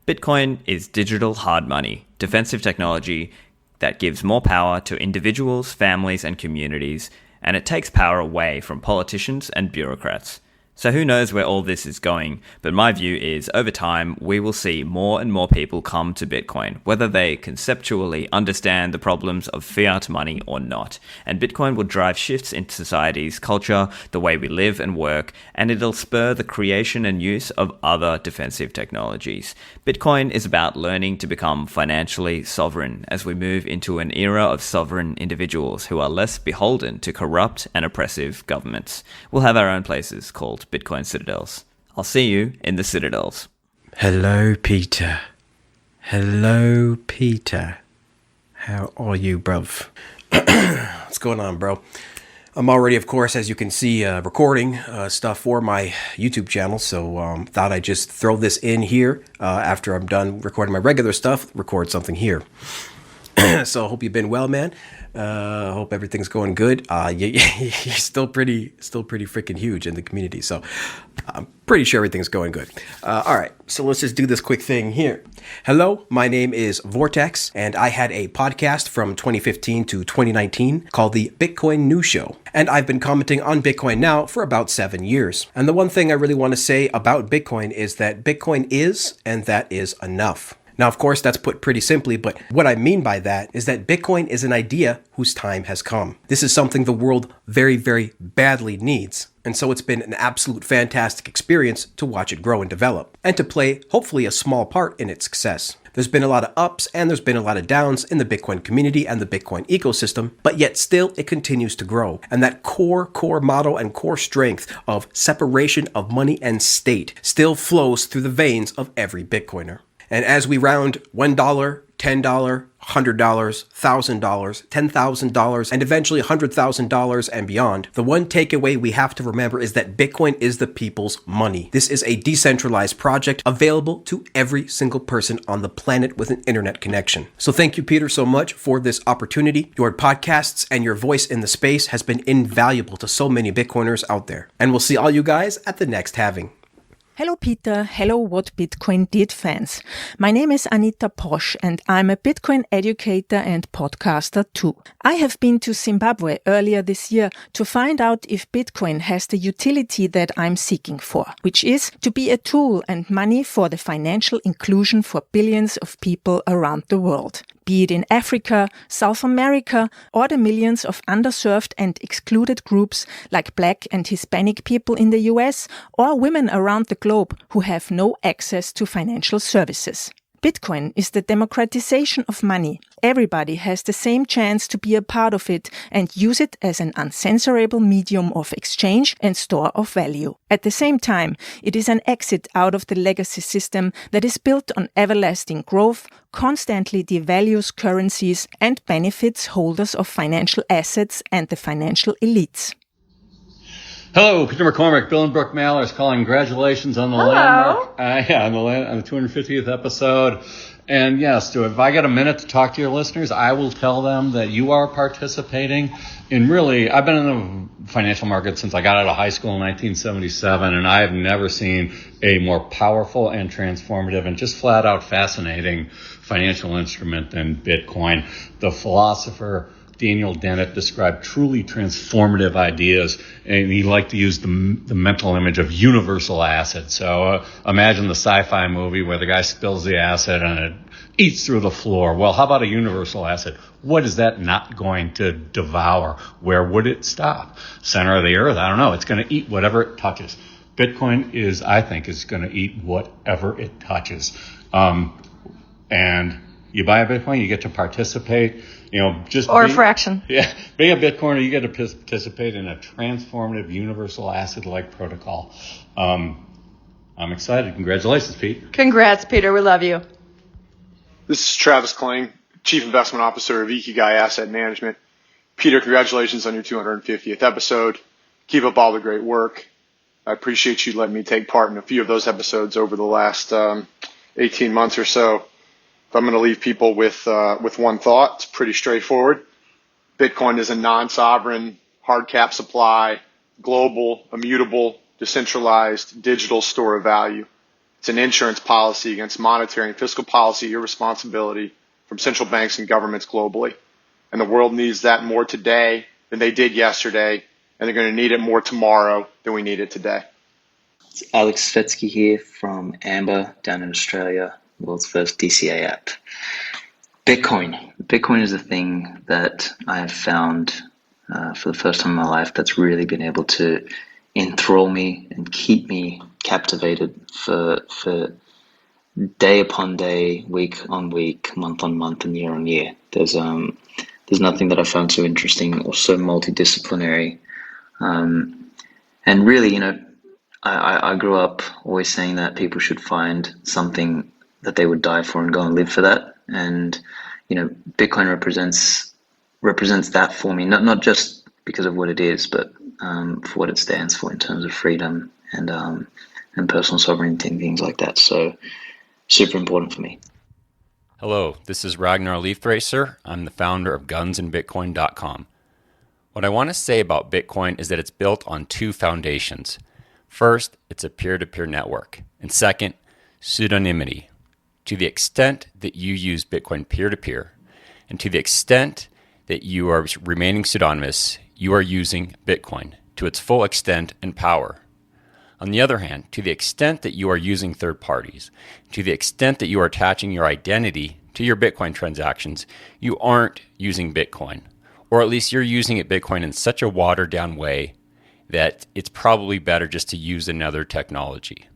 Speaker 12: Bitcoin is digital hard money, defensive technology that gives more power to individuals, families, and communities, and it takes power away from politicians and bureaucrats. So who knows where all this is going, but my view is over time we will see more and more people come to Bitcoin, whether they conceptually understand the problems of fiat money or not. And Bitcoin will drive shifts in society's culture, the way we live and work, and it'll spur the creation and use of other defensive technologies. Bitcoin is about learning to become financially sovereign as we move into an era of sovereign individuals who are less beholden to corrupt and oppressive governments. We'll have our own places called Bitcoin citadels. I'll see you in the citadels.
Speaker 13: Hello, Peter. Hello, Peter. How are you, bruv?
Speaker 14: What's going on, bro? I'm already, of course, as you can see, recording stuff for my YouTube channel, so thought I'd just throw this in here after I'm done recording my regular stuff, record something here. So I hope you've been well, man. Hope everything's going good. You're still pretty freaking huge in the community, so I'm pretty sure everything's going good. All right, so let's just do this quick thing here. Hello, my name is Vortex, and I had a podcast from 2015 to 2019 called the Bitcoin News Show. And I've been commenting on Bitcoin now for about 7 years. And the one thing I really want to say about Bitcoin is that Bitcoin is, and that is enough. Now, of course, that's put pretty simply, but what I mean by that is that Bitcoin is an idea whose time has come. This is something the world very, very badly needs. And so it's been an absolute fantastic experience to watch it grow and develop, and to play, hopefully, a small part in its success. There's been a lot of ups and there's been a lot of downs in the Bitcoin community and the Bitcoin ecosystem, but yet still it continues to grow. And that core motto and core strength of separation of money and state still flows through the veins of every Bitcoiner. And as we round $1, $10, $100, $1,000, $10,000, and eventually $100,000 and beyond, the one takeaway we have to remember is that Bitcoin is the people's money. This is a decentralized project available to every single person on the planet with an internet connection. So thank you, Peter, so much for this opportunity. Your podcasts and your voice in the space has been invaluable to so many Bitcoiners out there. And we'll see all you guys at the next halving.
Speaker 15: Hello, Peter. Hello, What Bitcoin Did fans. My name is Anita Posch, and I'm a Bitcoin educator and podcaster too. I have been to Zimbabwe earlier this year to find out if Bitcoin has the utility that I'm seeking for, which is to be a tool and money for the financial inclusion for billions of people around the world. Be it in Africa, South America, or the millions of underserved and excluded groups like Black and Hispanic people in the US, or women around the globe who have no access to financial services. Bitcoin is the democratization of money. Everybody has the same chance to be a part of it and use it as an uncensorable medium of exchange and store of value. At the same time, it is an exit out of the legacy system that is built on everlasting growth, constantly devalues currencies, and benefits holders of financial assets and the financial elites.
Speaker 16: Hello, Peter McCormick, Bill and Brooke Mallers calling. Congratulations on the landmark. On the 250th episode. And yes, if I get a minute to talk to your listeners, I will tell them that you are participating in really, I've been in the financial market since I got out of high school in 1977, and I have never seen a more powerful and transformative and just flat out fascinating financial instrument than Bitcoin. The philosopher Daniel Dennett described truly transformative ideas, and he liked to use the mental image of universal acid. So imagine the sci-fi movie where the guy spills the acid and it eats through the floor. Well, how about a universal acid? What is that not going to devour? Where would it stop? Center of the earth? I don't know. It's going to eat whatever it touches. Bitcoin is going to eat whatever it touches. And you buy a Bitcoin, you get to participate.
Speaker 17: Or fraction.
Speaker 16: Yeah, being a Bitcoiner, you get to participate in a transformative universal acid-like protocol. I'm excited. Congratulations, Pete.
Speaker 17: Congrats, Peter. We love you.
Speaker 9: This is Travis Kling, Chief Investment Officer of Ikigai Asset Management. Peter, congratulations on your 250th episode. Keep up all the great work. I appreciate you letting me take part in a few of those episodes over the last 18 months or so. If I'm going to leave people with one thought, it's pretty straightforward. Bitcoin is a non-sovereign, hard cap supply, global, immutable, decentralized, digital store of value. It's an insurance policy against monetary and fiscal policy irresponsibility from central banks and governments globally. And the world needs that more today than they did yesterday, and they're going to need it more tomorrow than we need it today.
Speaker 18: It's Alex Svetsky here from Amber down in Australia. World's first DCA app. Bitcoin is a thing that I have found for the first time in my life that's really been able to enthrall me and keep me captivated for day upon day, week on week, month on month, and year on year. There's nothing that I found so interesting or so multidisciplinary. And really, I grew up always saying that people should find something that they would die for and go and live for that. And, Bitcoin represents that for me, not just because of what it is, but for what it stands for in terms of freedom and personal sovereignty and things like that. So super important for me.
Speaker 19: Hello, this is Ragnar Leafracer. I'm the founder of gunsandbitcoin.com. What I want to say about Bitcoin is that it's built on two foundations. First, it's a peer-to-peer network. And second, pseudonymity. To the extent that you use Bitcoin peer-to-peer, and to the extent that you are remaining pseudonymous, you are using Bitcoin to its full extent and power. On the other hand, to the extent that you are using third parties, to the extent that you are attaching your identity to your Bitcoin transactions, you aren't using Bitcoin. Or at least you're using Bitcoin in such a watered down way that it's probably better just to use another technology.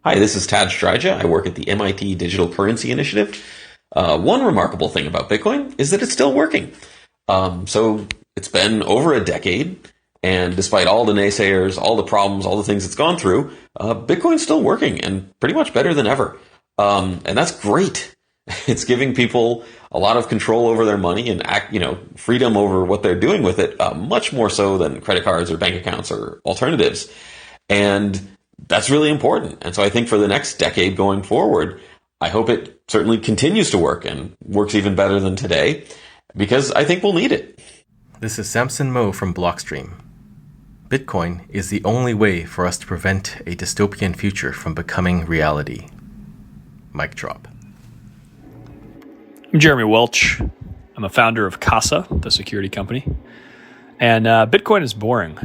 Speaker 1: Hi, this is Tad Strija. I work at the MIT Digital Currency Initiative. One remarkable thing about Bitcoin is that it's still working. So it's been over a decade, and despite all the naysayers, all the problems, all the things it's gone through, Bitcoin's still working and pretty much better than ever. And that's great. It's giving people a lot of control over their money and freedom over what they're doing with it, much more so than credit cards or bank accounts or alternatives. And that's really important. And so I think for the next decade going forward, I hope it certainly continues to work and works even better than today, because I think we'll need it.
Speaker 2: This is Samson Mo from Blockstream. Bitcoin is the only way for us to prevent a dystopian future from becoming reality. Mic drop.
Speaker 20: I'm Jeremy Welch. I'm a founder of Casa, the security company. And Bitcoin is boring.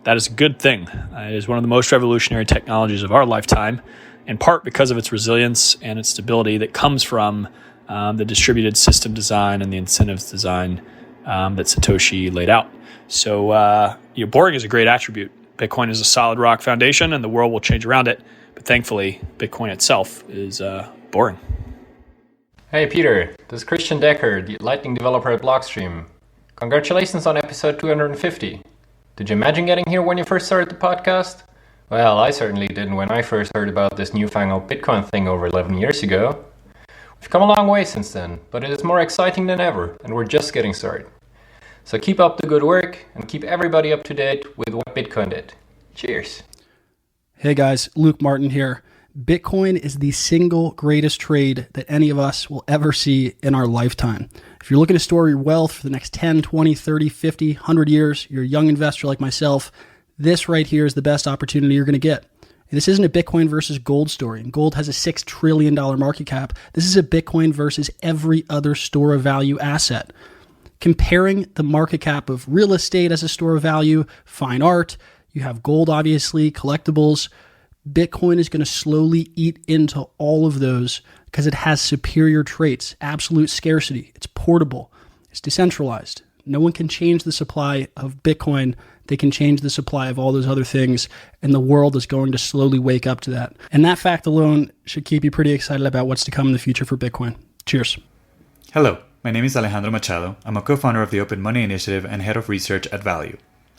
Speaker 20: That is a good thing. It is one of the most revolutionary technologies of our lifetime, in part because of its resilience and its stability that comes from the distributed system design and the incentives design that Satoshi laid out. So boring is a great attribute. Bitcoin is a solid rock foundation, and the world will change around it. But thankfully, Bitcoin itself is boring.
Speaker 21: Hey Peter, this is Christian Decker, the Lightning developer at Blockstream. Congratulations on episode 250. Did you imagine getting here when you first started the podcast? Well, I certainly didn't when I first heard about this newfangled Bitcoin thing over 11 years ago. We've come a long way since then, but it is more exciting than ever, and we're just getting started. So keep up the good work, and keep everybody up to date with what Bitcoin did. Cheers.
Speaker 22: Hey guys, Luke Martin here. Bitcoin is the single greatest trade that any of us will ever see in our lifetime. If you're looking to store your wealth for the next 10, 20, 30, 50, 100 years, you're a young investor like myself, this right here is the best opportunity you're going to get. And this isn't a Bitcoin versus gold story. Gold has a $6 trillion market cap. This is a Bitcoin versus every other store of value asset. Comparing the market cap of real estate as a store of value, fine art, you have gold, obviously, collectibles. Bitcoin is going to slowly eat into all of those because it has superior traits, absolute scarcity. It's portable. It's decentralized. No one can change the supply of Bitcoin. They can change the supply of all those other things, and the world is going to slowly wake up to that. And that fact alone should keep you pretty excited about what's to come in the future for Bitcoin. Cheers.
Speaker 25: Hello, my name is Alejandro Machado. I'm a co-founder of the Open Money Initiative and head of research at Value.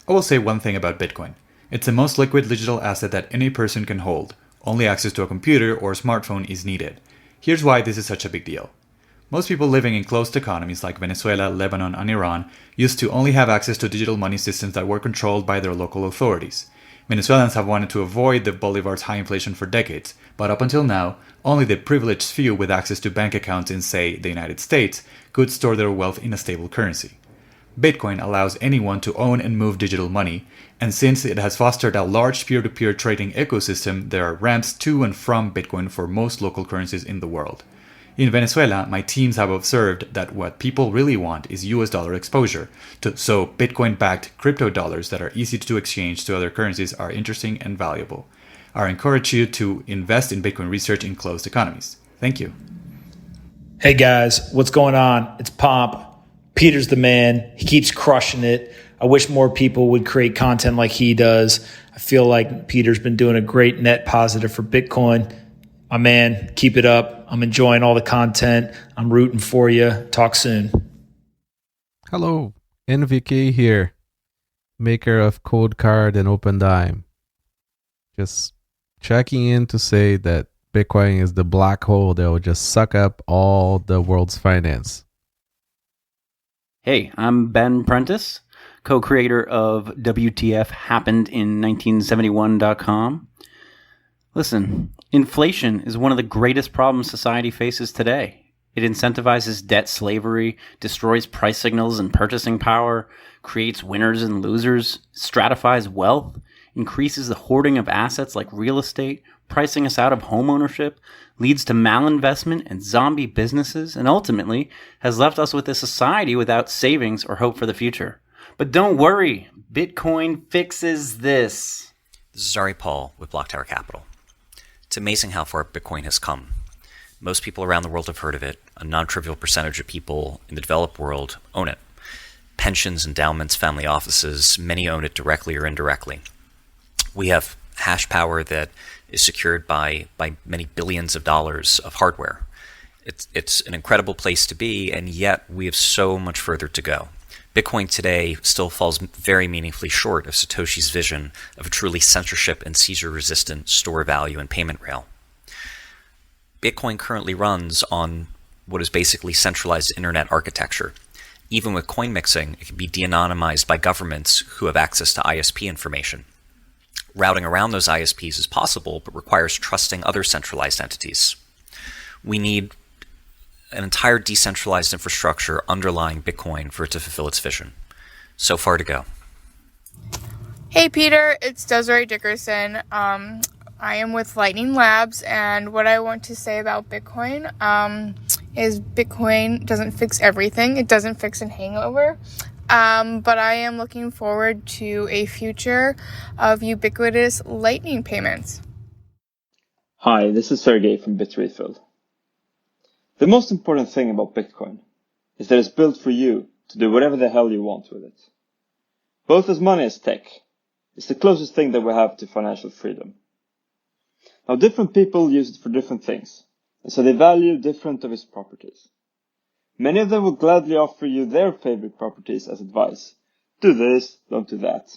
Speaker 25: I will say one thing about Bitcoin. It's the most liquid digital asset that any person can hold. Only access to a computer or smartphone is needed. Here's why this is such a big deal. Most people living in closed economies like Venezuela, Lebanon, and Iran used to only have access to digital money systems that were controlled by their local authorities. Venezuelans have wanted to avoid the bolivar's high inflation for decades, but up until now, only the privileged few with access to bank accounts in, say, the United States could store their wealth in a stable currency. Bitcoin allows anyone to own and move digital money, and since it has fostered a large peer-to-peer trading ecosystem, there are ramps to and from Bitcoin for most local currencies in the world. In Venezuela, my teams have observed that what people really want is US dollar exposure, so Bitcoin-backed crypto dollars that are easy to exchange to other currencies are interesting and valuable. I encourage you to invest in Bitcoin research in closed economies. Thank you.
Speaker 11: Hey guys, what's going on? It's Pomp. Peter's the man. He keeps crushing it. I wish more people would create content like he does. I feel like Peter's been doing a great net positive for Bitcoin. My man, keep it up. I'm enjoying all the content. I'm rooting for you. Talk soon.
Speaker 23: Hello, NVK here, maker of Code Card and OpenDime. Just checking in to say that Bitcoin is the black hole that will just suck up all the world's finance.
Speaker 27: Hey, I'm Ben Prentice, co-creator of WTFHappenedIn1971.com. Listen, inflation is one of the greatest problems society faces today. It incentivizes debt slavery, destroys price signals and purchasing power, creates winners and losers, stratifies wealth, increases the hoarding of assets like real estate, pricing us out of homeownership, leads to malinvestment and zombie businesses, and ultimately has left us with a society without savings or hope for the future. But don't worry, Bitcoin fixes this.
Speaker 3: This is Ari Paul with Block Tower Capital. It's amazing how far Bitcoin has come. Most people around the world have heard of it. A non-trivial percentage of people in the developed world own it. Pensions, endowments, family offices, many own it directly or indirectly. We have hash power that is secured by many billions of dollars of hardware. It's an incredible place to be, and yet we have so much further to go. Bitcoin today still falls very meaningfully short of Satoshi's vision of a truly censorship and seizure-resistant store value and payment rail. Bitcoin currently runs on what is basically centralized internet architecture. Even with coin mixing, it can be de-anonymized by governments who have access to ISP information. Routing around those ISPs is possible, but requires trusting other centralized entities. We need an entire decentralized infrastructure underlying Bitcoin for it to fulfill its vision. So far to go.
Speaker 4: Hey Peter, it's Desiree Dickerson. I am with Lightning Labs, and what I want to say about Bitcoin is Bitcoin doesn't fix everything. It doesn't fix a hangover. But I am looking forward to a future of ubiquitous Lightning payments.
Speaker 6: Hi, this is Sergey from Bitrefill. The most important thing about Bitcoin is that it's built for you to do whatever the hell you want with it. Both as money as tech, it's the closest thing that we have to financial freedom. Now, different people use it for different things, and so they value different of its properties. Many of them will gladly offer you their favorite properties as advice. Do this, don't do that.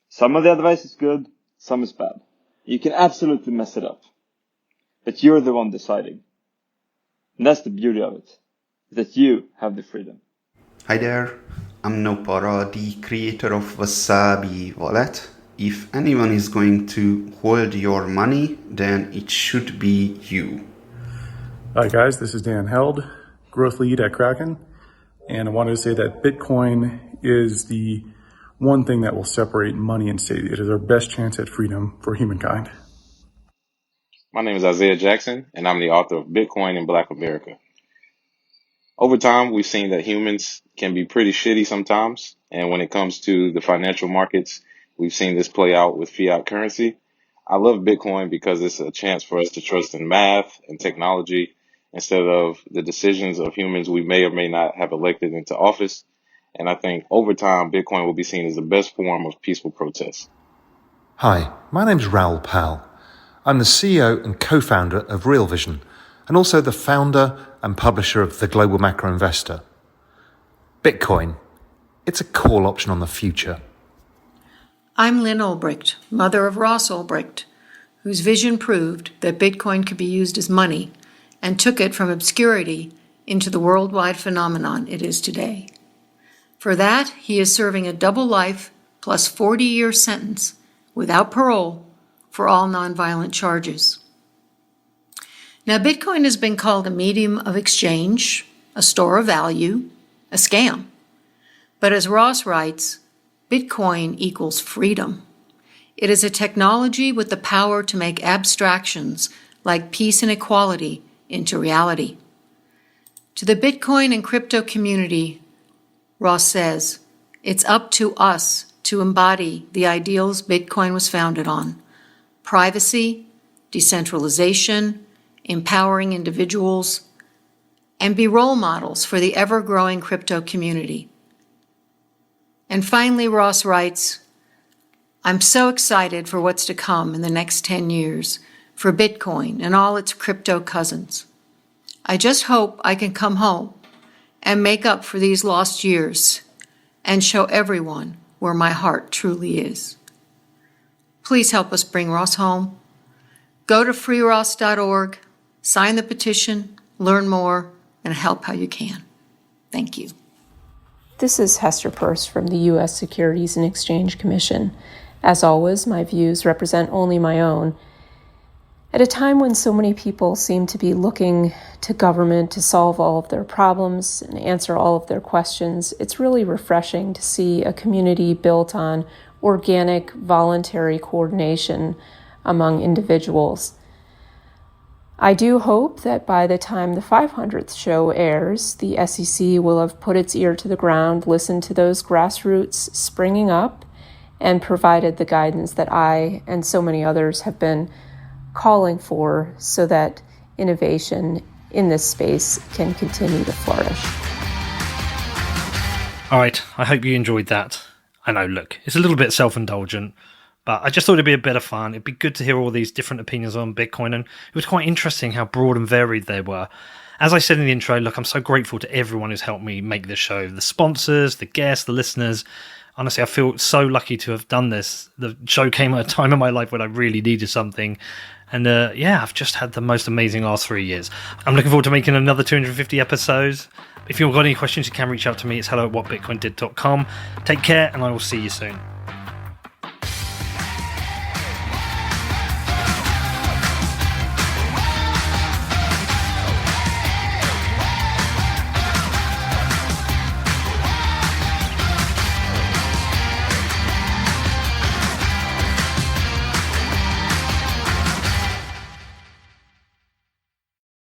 Speaker 6: Some of the advice is good, some is bad. You can absolutely mess it up. But you're the one deciding. And that's the beauty of it, that you have the freedom.
Speaker 7: Hi there, I'm Nopara, the creator of Wasabi Wallet. If anyone is going to hold your money, then it should be you.
Speaker 8: Hi guys, this is Dan Held, growth lead at Kraken. And I wanted to say that Bitcoin is the one thing that will separate money and state. It is our best chance at freedom for humankind.
Speaker 24: My name is Isaiah Jackson, and I'm the author of Bitcoin in Black America. Over time, we've seen that humans can be pretty shitty sometimes. And when it comes to the financial markets, we've seen this play out with fiat currency. I love Bitcoin because it's a chance for us to trust in math and technology instead of the decisions of humans we may or may not have elected into office. And I think over time, Bitcoin will be seen as the best form of peaceful protest.
Speaker 26: Hi, my name's Raoul Pal. I'm the CEO and co-founder of Real Vision, and also the founder and publisher of The Global Macro Investor. Bitcoin, it's a call option on the future.
Speaker 28: I'm Lynn Ulbricht, mother of Ross Ulbricht, whose vision proved that Bitcoin could be used as money and took it from obscurity into the worldwide phenomenon it is today. For that, he is serving a double life plus 40-year sentence without parole for all nonviolent charges. Now, Bitcoin has been called a medium of exchange, a store of value, a scam. But as Ross writes, Bitcoin equals freedom. It is a technology with the power to make abstractions like peace and equality into reality. To the Bitcoin and crypto community, Ross says, it's up to us to embody the ideals Bitcoin was founded on: privacy, decentralization, empowering individuals, and be role models for the ever-growing crypto community. And finally, Ross writes, I'm so excited for what's to come in the next 10 years for Bitcoin and all its crypto cousins. I just hope I can come home and make up for these lost years and show everyone where my heart truly is. Please help us bring Ross home. Go to freeross.org, sign the petition, learn more, and help how you can. Thank you.
Speaker 29: This is Hester Peirce from the U.S. Securities and Exchange Commission. As always, my views represent only my own. At a time when so many people seem to be looking to government to solve all of their problems and answer all of their questions, it's really refreshing to see a community built on organic, voluntary coordination among individuals. I do hope that by the time the 500th show airs, the SEC will have put its ear to the ground, listened to those grassroots springing up, and provided the guidance that I and so many others have been calling for so that innovation in this space can continue to flourish.
Speaker 5: All right, I hope you enjoyed that. I know, look, it's a little bit self-indulgent, but I just thought it'd be a bit of fun. It'd be good to hear all these different opinions on Bitcoin, and it was quite interesting how broad and varied they were. As I said in the intro, look, I'm so grateful to everyone who's helped me make this show. The sponsors, the guests, the listeners. Honestly, I feel so lucky to have done this. The show came at a time in my life when I really needed something. And yeah, I've just had the most amazing last 3 years. I'm looking forward to making another 250 episodes. If you've got any questions, you can reach out to me. It's hello@whatbitcoindid.com. Take care, and I will see you soon.